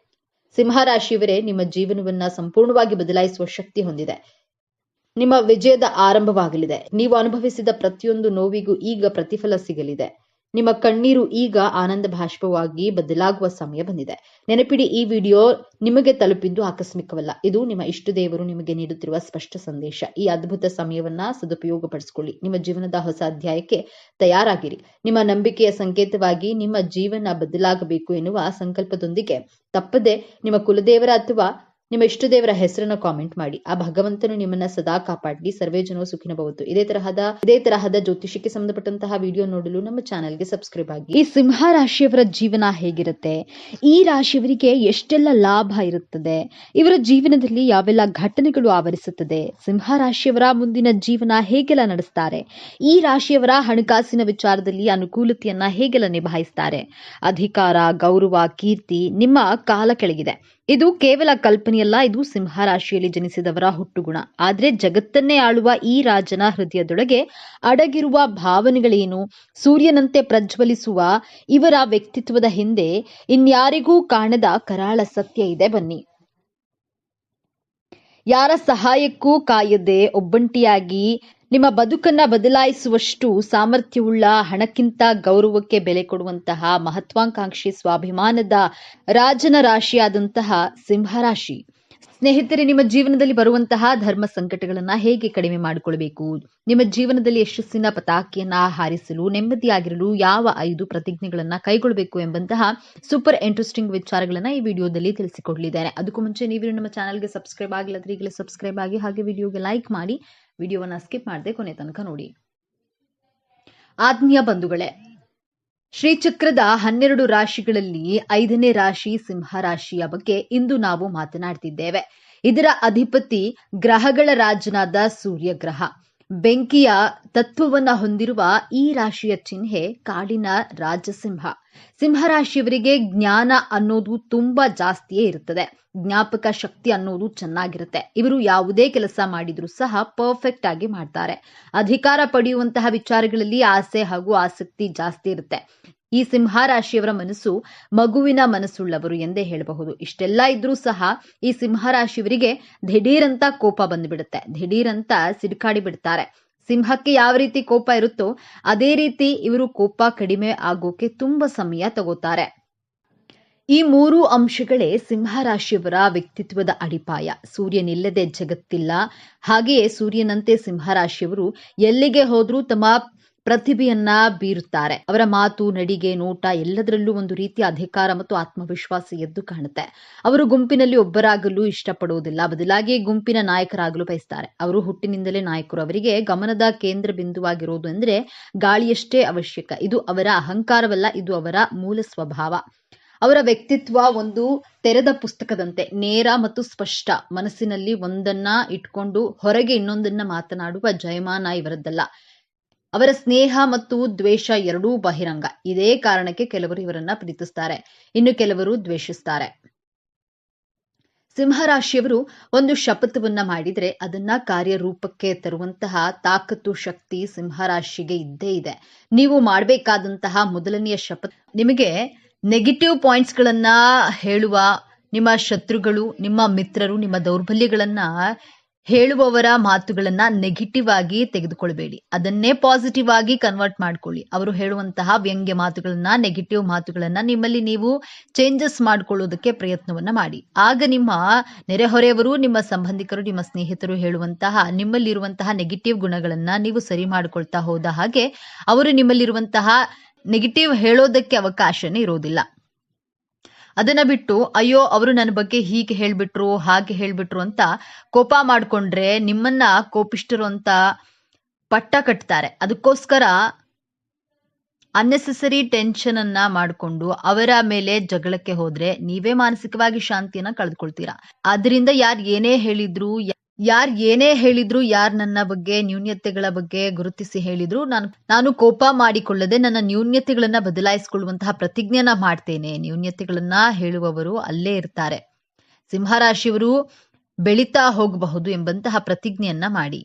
ಸಿಂಹರಾಶಿಯವರೇ, ನಿಮ್ಮ ಜೀವನವನ್ನ ಸಂಪೂರ್ಣವಾಗಿ ಬದಲಾಯಿಸುವ ಶಕ್ತಿ ಹೊಂದಿದೆ. ನಿಮ್ಮ ವಿಜಯದ ಆರಂಭವಾಗಲಿದೆ. ನೀವು ಅನುಭವಿಸಿದ ಪ್ರತಿಯೊಂದು ನೋವಿಗೂ ಈಗ ಪ್ರತಿಫಲ ಸಿಗಲಿದೆ. ನಿಮ್ಮ ಕಣ್ಣೀರು ಈಗ ಆನಂದ ಭಾಷ್ಪವಾಗಿ ಬದಲಾಗುವ ಸಮಯ ಬಂದಿದೆ. ನೆನಪಿಡಿ, ಈ ವಿಡಿಯೋ ನಿಮಗೆ ತಲುಪಿದ್ದು ಆಕಸ್ಮಿಕವಲ್ಲ. ಇದು ನಿಮ್ಮ ಇಷ್ಟ ದೇವರು ನಿಮಗೆ ನೀಡುತ್ತಿರುವ ಸ್ಪಷ್ಟ ಸಂದೇಶ. ಈ ಅದ್ಭುತ ಸಮಯವನ್ನ ಸದುಪಯೋಗಪಡಿಸಿಕೊಳ್ಳಿ. ನಿಮ್ಮ ಜೀವನದ ಹೊಸ ಅಧ್ಯಾಯಕ್ಕೆ ತಯಾರಾಗಿರಿ. ನಿಮ್ಮ ನಂಬಿಕೆಯ ಸಂಕೇತವಾಗಿ ನಿಮ್ಮ ಜೀವನ ಬದಲಾಗಬೇಕು ಎನ್ನುವ ಸಂಕಲ್ಪದೊಂದಿಗೆ ತಪ್ಪದೆ ನಿಮ್ಮ ಕುಲದೇವರ ಅಥವಾ ನಿಮ್ಮ ಇಷ್ಟ ದೇವರ ಹೆಸರನ್ನ ಕಾಮೆಂಟ್ ಮಾಡಿ. ಆ ಭಗವಂತನು ನಿಮ್ಮನ್ನ ಸದಾ ಕಾಪಾಡಲಿ. ಸರ್ವೇ ಜನೋ ಸುಖಿನೋ ಭವಂತು. ಇದೇ ತರಹದ ಜ್ಯೋತಿಷಕ್ಕೆ ಸಂಬಂಧಪಟ್ಟಂತಹ ವಿಡಿಯೋ ನೋಡಲು ನಮ್ಮ ಚಾನೆಲ್ಗೆ ಸಬ್ಸ್ಕ್ರೈಬ್ ಆಗಿ. ಈ ಸಿಂಹ ರಾಶಿಯವರ ಜೀವನ ಹೇಗಿರುತ್ತೆ? ಈ ರಾಶಿಯವರಿಗೆ ಎಷ್ಟೆಲ್ಲ ಲಾಭ ಇರುತ್ತದೆ? ಇವರ ಜೀವನದಲ್ಲಿ ಯಾವೆಲ್ಲ ಘಟನೆಗಳು ಆವರಿಸುತ್ತದೆ? ಸಿಂಹ ರಾಶಿಯವರ ಮುಂದಿನ ಜೀವನ ಹೇಗೆಲ್ಲ ನಡೆಸ್ತಾರೆ? ಈ ರಾಶಿಯವರ ಹಣಕಾಸಿನ ವಿಚಾರದಲ್ಲಿ ಅನುಕೂಲತೆಯನ್ನ ಹೇಗೆಲ್ಲ ನಿಭಾಯಿಸ್ತಾರೆ? ಅಧಿಕಾರ, ಗೌರವ, ಕೀರ್ತಿ ನಿಮ್ಮ ಕಾಲ ಕೆಳಗಿದೆ. ಇದು ಕೇವಲ ಕಲ್ಪನೆಯಲ್ಲ, ಇದು ಸಿಂಹ ರಾಶಿಯಲ್ಲಿ ಜನಿಸಿದವರ ಹುಟ್ಟುಗುಣ. ಆದ್ರೆ ಜಗತ್ತನ್ನೇ ಆಳುವ ಈ ರಾಜನ ಹೃದಯದೊಳಗೆ ಅಡಗಿರುವ ಭಾವನೆಗಳೇನು? ಸೂರ್ಯನಂತೆ ಪ್ರಜ್ವಲಿಸುವ ಇವರ ವ್ಯಕ್ತಿತ್ವದ ಹಿಂದೆ ಇನ್ಯಾರಿಗೂ ಕಾಣದ ಕರಾಳ ಸತ್ಯ ಇದೆ. ಬನ್ನಿ, ಯಾರ ಸಹಾಯಕ್ಕೂ ಕಾಯದೆ ಒಬ್ಬಂಟಿಯಾಗಿ ನಿಮ್ಮ ಬದುಕನ್ನ ಬದಲಾಯಿಸುವಷ್ಟು ಸಾಮರ್ಥ್ಯವುಳ್ಳ, ಹಣಕ್ಕಿಂತ ಗೌರವಕ್ಕೆ ಬೆಲೆ ಕೊಡುವಂತಹ ಮಹತ್ವಾಕಾಂಕ್ಷಿ ಸ್ವಾಭಿಮಾನದ ರಾಜನ ರಾಶಿಯಾದಂತಹ ಸಿಂಹರಾಶಿ. ಸ್ನೇಹಿತರೆ, ನಿಮ್ಮ ಜೀವನದಲ್ಲಿ ಬರುವಂತಹ ಧರ್ಮ ಸಂಕಟಗಳನ್ನ ಹೇಗೆ ಕಡಿಮೆ ಮಾಡಿಕೊಳ್ಬೇಕು, ನಿಮ್ಮ ಜೀವನದಲ್ಲಿ ಯಶಸ್ಸಿನ ಪತಾಕೆಯನ್ನ ಹಾರಿಸಲು, ನೆಮ್ಮದಿಯಾಗಿರಲು ಯಾವ 5 ಪ್ರತಿಜ್ಞೆಗಳನ್ನ ಕೈಗೊಳ್ಳಬೇಕು ಎಂಬಂತಹ ಸೂಪರ್ ಇಂಟ್ರೆಸ್ಟಿಂಗ್ ವಿಚಾರಗಳನ್ನ ಈ ವಿಡಿಯೋದಲ್ಲಿ ತಿಳಿಸಿಕೊಡಲಿದ್ದೇನೆ. ಅದಕ್ಕೂ ಮುಂಚೆ ನೀವು ನಮ್ಮ ಚಾನಲ್ಗೆ ಸಬ್ಸ್ಕ್ರೈಬ್ ಆಗಿಲ್ಲದ್ರೆ ಈಗಲೇ ಸಬ್ಸ್ಕ್ರೈಬ್ ಆಗಿ, ಹಾಗೆ ವಿಡಿಯೋಗೆ ಲೈಕ್ ಮಾಡಿ, ವಿಡಿಯೋವನ್ನ ಸ್ಕಿಪ್ ಮಾಡದೆ ಕೊನೆ ತನಕ ನೋಡಿ. ಆತ್ಮೀಯ ಬಂಧುಗಳೇ, ಶ್ರೀಚಕ್ರದ 12 ರಾಶಿಗಳಲ್ಲಿ 5ನೇ ರಾಶಿ ಸಿಂಹ ರಾಶಿಯ ಬಗ್ಗೆ ಇಂದು ನಾವು ಮಾತನಾಡ್ತಿದ್ದೇವೆ. ಇದರ ಅಧಿಪತಿ ಗ್ರಹಗಳ ರಾಜನಾದ ಸೂರ್ಯ ಗ್ರಹ. ಬೆಂಕಿಯ ತತ್ವವನ್ನ ಹೊಂದಿರುವ ಈ ರಾಶಿಯ ಚಿಹ್ನೆ ಕಾಡಿನ ರಾಜಸಿಂಹ. ಸಿಂಹರಾಶಿಯವರಿಗೆ ಜ್ಞಾನ ಅನ್ನೋದು ತುಂಬಾ ಜಾಸ್ತಿಯೇ ಇರುತ್ತದೆ. ಜ್ಞಾಪಕ ಶಕ್ತಿ ಅನ್ನೋದು ಚೆನ್ನಾಗಿರುತ್ತೆ. ಇವರು ಯಾವುದೇ ಕೆಲಸ ಮಾಡಿದ್ರೂ ಸಹ ಪರ್ಫೆಕ್ಟ್ ಆಗಿ ಮಾಡ್ತಾರೆ. ಅಧಿಕಾರ ಪಡೆಯುವಂತಹ ವಿಚಾರಗಳಲ್ಲಿ ಆಸೆ ಹಾಗೂ ಆಸಕ್ತಿ ಜಾಸ್ತಿ ಇರುತ್ತೆ. ಈ ಸಿಂಹ ರಾಶಿಯವರ ಮನಸ್ಸು ಮಗುವಿನ ಮನಸ್ಸುಳ್ಳವರು ಎಂದೇ ಹೇಳಬಹುದು. ಇಷ್ಟೆಲ್ಲ ಇದ್ರೂ ಸಹ ಈ ಸಿಂಹ ರಾಶಿಯವರಿಗೆ ದಿಢೀರಂತ ಕೋಪ ಬಂದ್ಬಿಡುತ್ತೆ. ದಿಢೀರಂತ ಸಿಡ್ಕಾಡಿ ಬಿಡ್ತಾರೆ. ಸಿಂಹಕ್ಕೆ ಯಾವ ರೀತಿ ಕೋಪ ಇರುತ್ತೋ ಅದೇ ರೀತಿ ಇವರು ಕೋಪ ಕಡಿಮೆ ಆಗೋಕೆ ತುಂಬಾ ಸಮಯ ತಗೋತಾರೆ. ಈ 3 ಅಂಶಗಳೇ ಸಿಂಹ ರಾಶಿಯವರ ವ್ಯಕ್ತಿತ್ವದ ಅಡಿಪಾಯ. ಸೂರ್ಯನಿಲ್ಲದೆ ಜಗತ್ತಿಲ್ಲ. ಹಾಗೆಯೇ ಸೂರ್ಯನಂತೆ ಸಿಂಹ ರಾಶಿಯವರು ಎಲ್ಲಿಗೆ ಹೋದ್ರೂ ತಮ್ಮ ಪ್ರತಿಭೆಯನ್ನ ಬೀರುತ್ತಾರೆ. ಅವರ ಮಾತು, ನಡಿಗೆ, ನೋಟ ಎಲ್ಲದರಲ್ಲೂ ಒಂದು ರೀತಿಯ ಅಧಿಕಾರ ಮತ್ತು ಆತ್ಮವಿಶ್ವಾಸ ಎದ್ದು ಕಾಣುತ್ತೆ. ಅವರು ಗುಂಪಿನಲ್ಲಿ ಒಬ್ಬರಾಗಲು ಇಷ್ಟಪಡುವುದಿಲ್ಲ, ಬದಲಾಗಿ ಗುಂಪಿನ ನಾಯಕರಾಗಲು ಬಯಸ್ತಾರೆ. ಅವರು ಹುಟ್ಟಿನಿಂದಲೇ ನಾಯಕರು. ಅವರಿಗೆ ಗಮನದ ಕೇಂದ್ರ ಬಿಂದುವಾಗಿರೋದು ಅಂದ್ರೆ ಗಾಳಿಯಷ್ಟೇ ಅವಶ್ಯಕ. ಇದು ಅವರ ಅಹಂಕಾರವಲ್ಲ, ಇದು ಅವರ ಮೂಲ ಸ್ವಭಾವ. ಅವರ ವ್ಯಕ್ತಿತ್ವ ಒಂದು ತೆರೆದ ಪುಸ್ತಕದಂತೆ, ನೇರ ಮತ್ತು ಸ್ಪಷ್ಟ. ಮನಸ್ಸಿನಲ್ಲಿ ಒಂದನ್ನ ಇಟ್ಕೊಂಡು ಹೊರಗೆ ಇನ್ನೊಂದನ್ನ ಮಾತನಾಡುವ ಜಯಮಾನ ಇವರದ್ದಲ್ಲ. ಅವರ ಸ್ನೇಹ ಮತ್ತು ದ್ವೇಷ ಎರಡೂ ಬಹಿರಂಗ. ಇದೇ ಕಾರಣಕ್ಕೆ ಕೆಲವರು ಇವರನ್ನ ಪ್ರೀತಿಸ್ತಾರೆ, ಇನ್ನು ಕೆಲವರು ದ್ವೇಷಿಸ್ತಾರೆ. ಸಿಂಹರಾಶಿಯವರು ಒಂದು ಶಪಥವನ್ನ ಮಾಡಿದ್ರೆ ಅದನ್ನ ಕಾರ್ಯರೂಪಕ್ಕೆ ತರುವಂತಹ ತಾಕತ್ತು, ಶಕ್ತಿ ಸಿಂಹರಾಶಿಗೆ ಇದ್ದೇ ಇದೆ. ನೀವು ಮಾಡಬೇಕಾದಂತಹ ಮೊದಲನೆಯ ಶಪಥ, ನಿಮಗೆ ನೆಗೆಟಿವ್ ಪಾಯಿಂಟ್ಸ್ ಗಳನ್ನ ಹೇಳುವ ನಿಮ್ಮ ಶತ್ರುಗಳು, ನಿಮ್ಮ ಮಿತ್ರರು, ನಿಮ್ಮ ದೌರ್ಬಲ್ಯಗಳನ್ನ ಹೇಳುವವರ ಮಾತುಗಳನ್ನ ನೆಗೆಟಿವ್ ಆಗಿ ತೆಗೆದುಕೊಳ್ಬೇಡಿ. ಅದನ್ನೇ ಪಾಸಿಟಿವ್ ಆಗಿ ಕನ್ವರ್ಟ್ ಮಾಡ್ಕೊಳ್ಳಿ. ಅವರು ಹೇಳುವಂತಹ ವ್ಯಂಗ್ಯ ಮಾತುಗಳನ್ನ, ನೆಗೆಟಿವ್ ಮಾತುಗಳನ್ನ ನಿಮ್ಮಲ್ಲಿ ನೀವು ಚೇಂಜಸ್ ಮಾಡ್ಕೊಳ್ಳೋದಕ್ಕೆ ಪ್ರಯತ್ನವನ್ನ ಮಾಡಿ. ಆಗ ನಿಮ್ಮ ನೆರೆಹೊರೆಯವರು, ನಿಮ್ಮ ಸಂಬಂಧಿಕರು, ನಿಮ್ಮ ಸ್ನೇಹಿತರು ಹೇಳುವಂತಹ ನಿಮ್ಮಲ್ಲಿರುವಂತಹ ನೆಗೆಟಿವ್ ಗುಣಗಳನ್ನ ನೀವು ಸರಿ ಮಾಡ್ಕೊಳ್ತಾ ಹೋದ ಹಾಗೆ ಅವರು ನಿಮ್ಮಲ್ಲಿರುವಂತಹ ನೆಗೆಟಿವ್ ಹೇಳೋದಕ್ಕೆ ಅವಕಾಶನೇ ಇರೋದಿಲ್ಲ. ಅದನ್ನ ಬಿಟ್ಟು ಅಯ್ಯೋ ಅವರು ನನ್ನ ಬಗ್ಗೆ ಹೀಗೆ ಹೇಳ್ಬಿಟ್ರು, ಹಾಗೆ ಹೇಳ್ಬಿಟ್ರು ಅಂತ ಕೋಪ ಮಾಡ್ಕೊಂಡ್ರೆ ನಿಮ್ಮನ್ನ ಕೋಪಿಷ್ಟರು ಅಂತ ಪಟ್ಟ ಕಟ್ತಾರೆ. ಅದಕ್ಕೋಸ್ಕರ ಅನ್ನೆಸೆಸರಿ ಟೆನ್ಷನ್ ಅನ್ನ ಮಾಡಿಕೊಂಡು ಅವರ ಮೇಲೆ ಜಗಳಕ್ಕೆ ಹೋದ್ರೆ ನೀವೇ ಮಾನಸಿಕವಾಗಿ ಶಾಂತಿಯನ್ನ ಕಳೆದುಕೊಳ್ತೀರಾ. ಆದ್ರಿಂದ ಯಾರು ಏನೇ ಹೇಳಿದ್ರು, ಯಾರು ನನ್ನ ಬಗ್ಗೆ ನ್ಯೂನ್ಯತೆಗಳ ಬಗ್ಗೆ ಗುರುತಿಸಿ ಹೇಳಿದ್ರು, ನಾನು ಕೋಪ ಮಾಡಿಕೊಳ್ಳದೆ ನನ್ನ ನ್ಯೂನ್ಯತೆಗಳನ್ನ ಬದಲಾಯಿಸಿಕೊಳ್ಳುವಂತಹ ಪ್ರತಿಜ್ಞೆಯನ್ನ ಮಾಡ್ತೇನೆ. ನ್ಯೂನ್ಯತೆಗಳನ್ನ ಹೇಳುವವರು ಅಲ್ಲೇ ಇರ್ತಾರೆ. ಸಿಂಹರಾಶಿಯವರು ಬೆಳೀತಾ ಹೋಗಬಹುದು ಎಂಬಂತಹ ಪ್ರತಿಜ್ಞೆಯನ್ನ ಮಾಡಿ.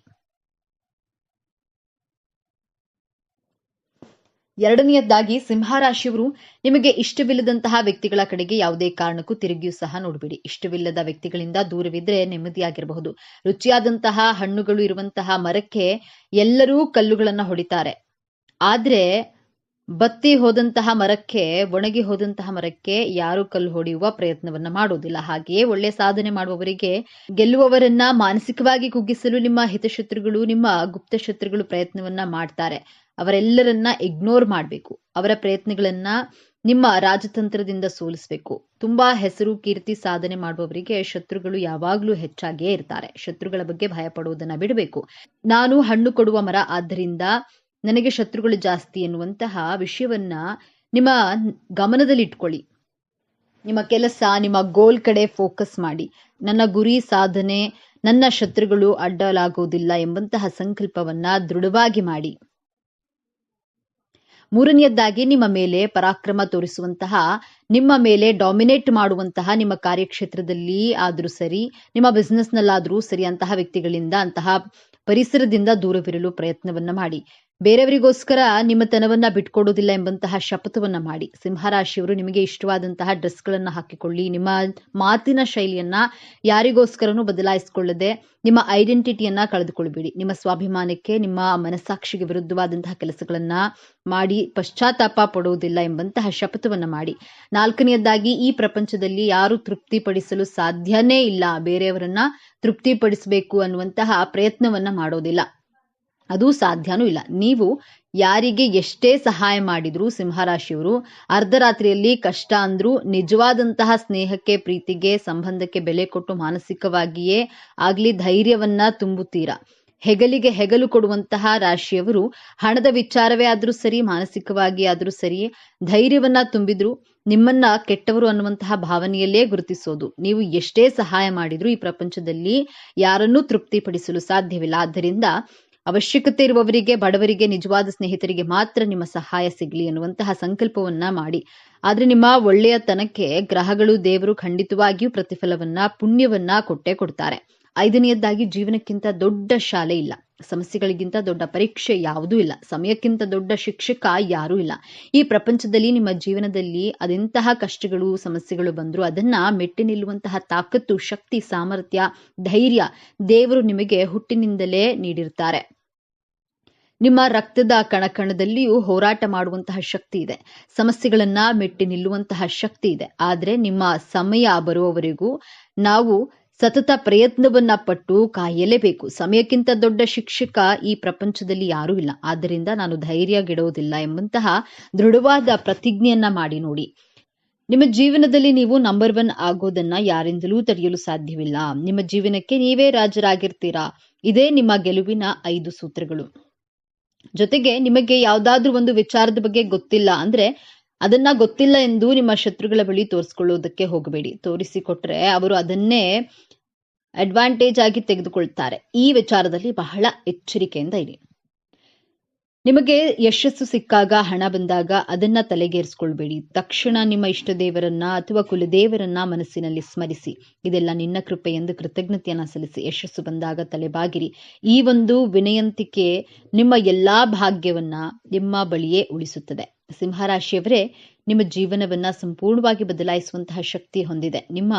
ಎರಡನೆಯದಾಗಿ, ಸಿಂಹರಾಶಿಯವರು ನಿಮಗೆ ಇಷ್ಟವಿಲ್ಲದಂತಹ ವ್ಯಕ್ತಿಗಳ ಕಡೆಗೆ ಯಾವುದೇ ಕಾರಣಕ್ಕೂ ತಿರುಗಿಯೂ ಸಹ ನೋಡಬೇಡಿ. ಇಷ್ಟವಿಲ್ಲದ ವ್ಯಕ್ತಿಗಳಿಂದ ದೂರವಿದ್ರೆ ನೆಮ್ಮದಿಯಾಗಿರಬಹುದು. ರುಚಿಯಾದಂತಹ ಹಣ್ಣುಗಳು ಇರುವಂತಹ ಮರಕ್ಕೆ ಎಲ್ಲರೂ ಕಲ್ಲುಗಳನ್ನ ಹೊಡಿತಾರೆ. ಆದ್ರೆ ಬತ್ತಿ ಹೋದಂತಹ ಮರಕ್ಕೆ, ಒಣಗಿ ಹೋದಂತಹ ಮರಕ್ಕೆ ಯಾರು ಕಲ್ಲು ಹೊಡೆಯುವ ಪ್ರಯತ್ನವನ್ನ ಮಾಡೋದಿಲ್ಲ. ಹಾಗೆಯೇ ಒಳ್ಳೆ ಸಾಧನೆ ಮಾಡುವವರಿಗೆ, ಗೆಲ್ಲುವವರನ್ನ ಮಾನಸಿಕವಾಗಿ ಕುಗ್ಗಿಸಲು ನಿಮ್ಮ ಹಿತಶತ್ರುಗಳು, ನಿಮ್ಮ ಗುಪ್ತ ಶತ್ರುಗಳು ಪ್ರಯತ್ನವನ್ನ ಮಾಡ್ತಾರೆ. ಅವರೆಲ್ಲರನ್ನ ಇಗ್ನೋರ್ ಮಾಡಬೇಕು. ಅವರ ಪ್ರಯತ್ನಗಳನ್ನ ನಿಮ್ಮ ರಾಜತಂತ್ರದಿಂದ ಸೋಲಿಸಬೇಕು. ತುಂಬಾ ಹೆಸರು, ಕೀರ್ತಿ ಸಾಧನೆ ಮಾಡುವವರಿಗೆ ಶತ್ರುಗಳು ಯಾವಾಗ್ಲೂ ಹೆಚ್ಚಾಗಿಯೇ ಇರ್ತಾರೆ. ಶತ್ರುಗಳ ಬಗ್ಗೆ ಭಯ ಪಡುವುದನ್ನ ಬಿಡಬೇಕು. ನಾನು ಹಣ್ಣು ಕೊಡುವ ಮರ, ಆದ್ದರಿಂದ ನನಗೆ ಶತ್ರುಗಳು ಜಾಸ್ತಿ ಎನ್ನುವಂತಹ ವಿಷಯವನ್ನ ನಿಮ್ಮ ಗಮನದಲ್ಲಿ ಇಟ್ಕೊಳ್ಳಿ. ನಿಮ್ಮ ಕೆಲಸ, ನಿಮ್ಮ ಗೋಲ್ ಕಡೆ ಫೋಕಸ್ ಮಾಡಿ. ನನ್ನ ಗುರಿ ಸಾಧನೆ, ನನ್ನ ಶತ್ರುಗಳು ಅಡ್ಡಲಾಗುವುದಿಲ್ಲ ಎಂಬಂತಹ ಸಂಕಲ್ಪವನ್ನ ದೃಢವಾಗಿ ಮಾಡಿ. ಮೂರನೆಯದಾಗಿ, ನಿಮ್ಮ ಮೇಲೆ ಪರಾಕ್ರಮ ತೋರಿಸುವಂತಹ, ನಿಮ್ಮ ಮೇಲೆ ಡಾಮಿನೇಟ್ ಮಾಡುವಂತಹ, ನಿಮ್ಮ ಕಾರ್ಯಕ್ಷೇತ್ರದಲ್ಲಿ ಆದ್ರೂ ಸರಿ, ನಿಮ್ಮ ಬಿಸ್ನೆಸ್ ನಲ್ಲಾದ್ರೂ ಸರಿ, ಅಂತಹ ವ್ಯಕ್ತಿಗಳಿಂದ, ಅಂತಹ ಪರಿಸರದಿಂದ ದೂರವಿರಲು ಪ್ರಯತ್ನವನ್ನ ಮಾಡಿ. ಬೇರೆಯವರಿಗೋಸ್ಕರ ನಿಮ್ಮ ತನವನ್ನ ಬಿಟ್ಕೊಡೋದಿಲ್ಲ ಎಂಬಂತಹ ಶಪಥವನ್ನ ಮಾಡಿ. ಸಿಂಹರಾಶಿಯವರು ನಿಮಗೆ ಇಷ್ಟವಾದಂತಹ ಡ್ರೆಸ್ಗಳನ್ನ ಹಾಕಿಕೊಳ್ಳಿ. ನಿಮ್ಮ ಮಾತಿನ ಶೈಲಿಯನ್ನ ಯಾರಿಗೋಸ್ಕರನೂ ಬದಲಾಯಿಸಿಕೊಳ್ಳದೆ ನಿಮ್ಮ ಐಡೆಂಟಿಟಿಯನ್ನ ಕಳೆದುಕೊಳ್ಬೇಡಿ. ನಿಮ್ಮ ಸ್ವಾಭಿಮಾನಕ್ಕೆ, ನಿಮ್ಮ ಮನಸ್ಸಾಕ್ಷಿಗೆ ವಿರುದ್ಧವಾದಂತಹ ಕೆಲಸಗಳನ್ನ ಮಾಡಿ ಪಶ್ಚಾತ್ತಾಪ ಪಡುವುದಿಲ್ಲ ಎಂಬಂತಹ ಶಪಥವನ್ನ ಮಾಡಿ. 4ನೇದಾಗಿ, ಈ ಪ್ರಪಂಚದಲ್ಲಿ ಯಾರು ತೃಪ್ತಿಪಡಿಸಲು ಸಾಧ್ಯನೇ ಇಲ್ಲ, ಬೇರೆಯವರನ್ನ ತೃಪ್ತಿಪಡಿಸಬೇಕು ಅನ್ನುವಂತಹ ಪ್ರಯತ್ನವನ್ನ ಮಾಡೋದಿಲ್ಲ, ಅದು ಸಾಧ್ಯನೂ ಇಲ್ಲ. ನೀವು ಯಾರಿಗೆ ಎಷ್ಟೇ ಸಹಾಯ ಮಾಡಿದ್ರು ಸಿಂಹರಾಶಿಯವರು ಅರ್ಧರಾತ್ರಿಯಲ್ಲಿ ಕಷ್ಟ ಅಂದ್ರೂ ನಿಜವಾದಂತಹ ಸ್ನೇಹಕ್ಕೆ, ಪ್ರೀತಿಗೆ, ಸಂಬಂಧಕ್ಕೆ ಬೆಲೆ ಕೊಟ್ಟು ಮಾನಸಿಕವಾಗಿಯೇ ಆಗ್ಲಿ ಧೈರ್ಯವನ್ನ ತುಂಬುತ್ತೀರಾ. ಹೆಗಲಿಗೆ ಹೆಗಲು ಕೊಡುವಂತಹ ರಾಶಿಯವರು ಹಣದ ವಿಚಾರವೇ ಆದ್ರೂ ಸರಿ, ಮಾನಸಿಕವಾಗಿ ಆದ್ರೂ ಸರಿ, ಧೈರ್ಯವನ್ನ ತುಂಬಿದ್ರು ನಿಮ್ಮನ್ನ ಕೆಟ್ಟವರು ಅನ್ನುವಂತಹ ಭಾವನೆಯಲ್ಲೇ ಗುರುತಿಸೋದು. ನೀವು ಎಷ್ಟೇ ಸಹಾಯ ಮಾಡಿದ್ರು ಈ ಪ್ರಪಂಚದಲ್ಲಿ ಯಾರನ್ನೂ ತೃಪ್ತಿಪಡಿಸಲು ಸಾಧ್ಯವಿಲ್ಲ. ಆದ್ದರಿಂದ ಅವಶ್ಯಕತೆ ಇರುವವರಿಗೆ, ಬಡವರಿಗೆ, ನಿಜವಾದ ಸ್ನೇಹಿತರಿಗೆ ಮಾತ್ರ ನಿಮ್ಮ ಸಹಾಯ ಸಿಗಲಿ ಅನ್ನುವಂತಹ ಸಂಕಲ್ಪವನ್ನ ಮಾಡಿ. ಆದ್ರೆ ನಿಮ್ಮ ಒಳ್ಳೆಯತನಕ್ಕೆ ಗ್ರಹಗಳು, ದೇವರು ಖಂಡಿತವಾಗಿಯೂ ಪ್ರತಿಫಲವನ್ನ, ಪುಣ್ಯವನ್ನ ಕೊಟ್ಟೇ ಕೊಡ್ತಾರೆ. 5ನೇದಾಗಿ, ಜೀವನಕ್ಕಿಂತ ದೊಡ್ಡ ಶಾಲೆ ಇಲ್ಲ, ಸಮಸ್ಯೆಗಳಿಗಿಂತ ದೊಡ್ಡ ಪರೀಕ್ಷೆ ಯಾವುದೂ ಇಲ್ಲ, ಸಮಯಕ್ಕಿಂತ ದೊಡ್ಡ ಶಿಕ್ಷಕ ಯಾರೂ ಇಲ್ಲ. ಈ ಪ್ರಪಂಚದಲ್ಲಿ ನಿಮ್ಮ ಜೀವನದಲ್ಲಿ ಅದೆಂತಹ ಕಷ್ಟಗಳು, ಸಮಸ್ಯೆಗಳು ಬಂದರೂ ಅದನ್ನ ಮೆಟ್ಟಿ ನಿಲ್ಲುವಂತಹ ತಾಕತ್ತು, ಶಕ್ತಿ, ಸಾಮರ್ಥ್ಯ, ಧೈರ್ಯ ದೇವರು ನಿಮಗೆ ಹುಟ್ಟಿನಿಂದಲೇ ನೀಡಿರ್ತಾರೆ. ನಿಮ್ಮ ರಕ್ತದ ಕಣಕಣದಲ್ಲಿಯೂ ಹೋರಾಟ ಮಾಡುವಂತಹ ಶಕ್ತಿ ಇದೆ, ಸಮಸ್ಯೆಗಳನ್ನ ಮೆಟ್ಟಿ ನಿಲ್ಲುವಂತಹ ಶಕ್ತಿ ಇದೆ. ಆದ್ರೆ ನಿಮ್ಮ ಸಮಯ ಬರುವವರೆಗೂ ನಾವು ಸತತ ಪ್ರಯತ್ನವನ್ನ ಪಟ್ಟು ಕಾಯಲೇಬೇಕು. ಸಮಯಕ್ಕಿಂತ ದೊಡ್ಡ ಶಿಕ್ಷಕ ಈ ಪ್ರಪಂಚದಲ್ಲಿ ಯಾರೂ ಇಲ್ಲ. ಆದ್ದರಿಂದ ನಾನು ಧೈರ್ಯಗೆಡೋದಿಲ್ಲ ಎಂಬಂತಹ ದೃಢವಾದ ಪ್ರತಿಜ್ಞೆಯನ್ನ ಮಾಡಿ ನೋಡಿ. ನಿಮ್ಮ ಜೀವನದಲ್ಲಿ ನೀವು ನಂಬರ್ 1 ಆಗೋದನ್ನ ಯಾರಿಂದಲೂ ತಡೆಯಲು ಸಾಧ್ಯವಿಲ್ಲ. ನಿಮ್ಮ ಜೀವನಕ್ಕೆ ನೀವೇ ರಾಜರಾಗಿರ್ತೀರಾ. ಇದೇ ನಿಮ್ಮ ಗೆಲುವಿನ 5 ಸೂತ್ರಗಳು. ಜೊತೆಗೆ ನಿಮಗೆ ಯಾವ್ದಾದ್ರೂ ಒಂದು ವಿಚಾರದ ಬಗ್ಗೆ ಗೊತ್ತಿಲ್ಲ ಅಂದ್ರೆ ಅದನ್ನ ಗೊತ್ತಿಲ್ಲ ಎಂದು ನಿಮ್ಮ ಶತ್ರುಗಳ ಬಳಿ ತೋರಿಸ್ಕೊಳ್ಳೋದಕ್ಕೆ ಹೋಗಬೇಡಿ. ತೋರಿಸಿಕೊಟ್ರೆ ಅವರು ಅದನ್ನೇ ಅಡ್ವಾಂಟೇಜ್ ಆಗಿ ತೆಗೆದುಕೊಳ್ತಾರೆ. ಈ ವಿಚಾರದಲ್ಲಿ ಬಹಳ ಎಚ್ಚರಿಕೆಯಿಂದ ಇರಿ. ನಿಮಗೆ ಯಶಸ್ಸು ಸಿಕ್ಕಾಗ, ಹಣ ಬಂದಾಗ ಅದನ್ನ ತಲೆಗೇರಿಸ್ಕೊಳ್ಬೇಡಿ. ತಕ್ಷಣ ನಿಮ್ಮ ಇಷ್ಟ ದೇವರನ್ನ ಅಥವಾ ಕುಲದೇವರನ್ನ ಮನಸ್ಸಿನಲ್ಲಿ ಸ್ಮರಿಸಿ, ಇದೆಲ್ಲ ನಿನ್ನ ಕೃಪೆ ಎಂದು ಕೃತಜ್ಞತೆಯನ್ನ ಸಲ್ಲಿಸಿ. ಯಶಸ್ಸು ಬಂದಾಗ ತಲೆಬಾಗಿರಿ. ಈ ಒಂದು ವಿನಯಂತಿಕೆ ನಿಮ್ಮ ಎಲ್ಲಾ ಭಾಗ್ಯವನ್ನ ನಿಮ್ಮ ಬಳಿಯೇ ಉಳಿಸುತ್ತದೆ. ಸಿಂಹರಾಶಿಯವರೇ, ನಿಮ್ಮ ಜೀವನವನ್ನ ಸಂಪೂರ್ಣವಾಗಿ ಬದಲಾಯಿಸುವಂತಹ ಶಕ್ತಿ ಹೊಂದಿದೆ. ನಿಮ್ಮ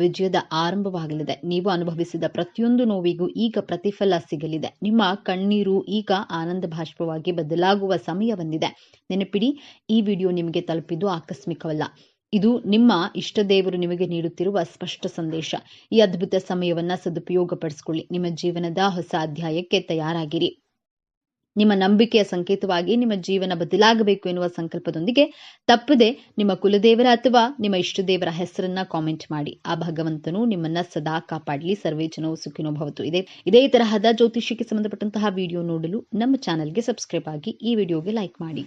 ವಿಜಯದ ಆರಂಭವಾಗಲಿದೆ. ನೀವು ಅನುಭವಿಸಿದ ಪ್ರತಿಯೊಂದು ನೋವಿಗೂ ಈಗ ಪ್ರತಿಫಲ ಸಿಗಲಿದೆ. ನಿಮ್ಮ ಕಣ್ಣೀರು ಈಗ ಆನಂದ ಭಾಷ್ಪವಾಗಿ ಬದಲಾಗುವ ಸಮಯ ಬಂದಿದೆ. ನೆನಪಿಡಿ, ಈ ವಿಡಿಯೋ ನಿಮಗೆ ತಲುಪಿದ್ದು ಆಕಸ್ಮಿಕವಲ್ಲ. ಇದು ನಿಮ್ಮ ಇಷ್ಟ ದೇವರು ನಿಮಗೆ ನೀಡುತ್ತಿರುವ ಸ್ಪಷ್ಟ ಸಂದೇಶ. ಈ ಅದ್ಭುತ ಸಮಯವನ್ನ ಸದುಪಯೋಗಪಡಿಸಿಕೊಳ್ಳಿ. ನಿಮ್ಮ ಜೀವನದ ಹೊಸ ಅಧ್ಯಾಯಕ್ಕೆ ತಯಾರಾಗಿರಿ. ನಿಮ್ಮ ನಂಬಿಕೆಯ ಸಂಕೇತವಾಗಿ ನಿಮ್ಮ ಜೀವನ ಬದಲಾಗಬೇಕು ಎನ್ನುವ ಸಂಕಲ್ಪದೊಂದಿಗೆ ತಪ್ಪದೆ ನಿಮ್ಮ ಕುಲದೇವರ ಅಥವಾ ನಿಮ್ಮ ಇಷ್ಟ ದೇವರ ಹೆಸರನ್ನ ಕಾಮೆಂಟ್ ಮಾಡಿ. ಆ ಭಗವಂತನು ನಿಮ್ಮನ್ನ ಸದಾ ಕಾಪಾಡಲಿ. ಸರ್ವೇ ಜನೋ ಸುಖಿನೋ ಭವತು. ಇದೇ ತರಹದ ಜ್ಯೋತಿಷ್ಯಕ್ಕೆ ಸಂಬಂಧಪಟ್ಟಂತಹ ವಿಡಿಯೋ ನೋಡಲು ನಮ್ಮ ಚಾನೆಲ್ಗೆ ಸಬ್ಸ್ಕ್ರೈಬ್ ಆಗಿ, ಈ ವಿಡಿಯೋಗೆ ಲೈಕ್ ಮಾಡಿ.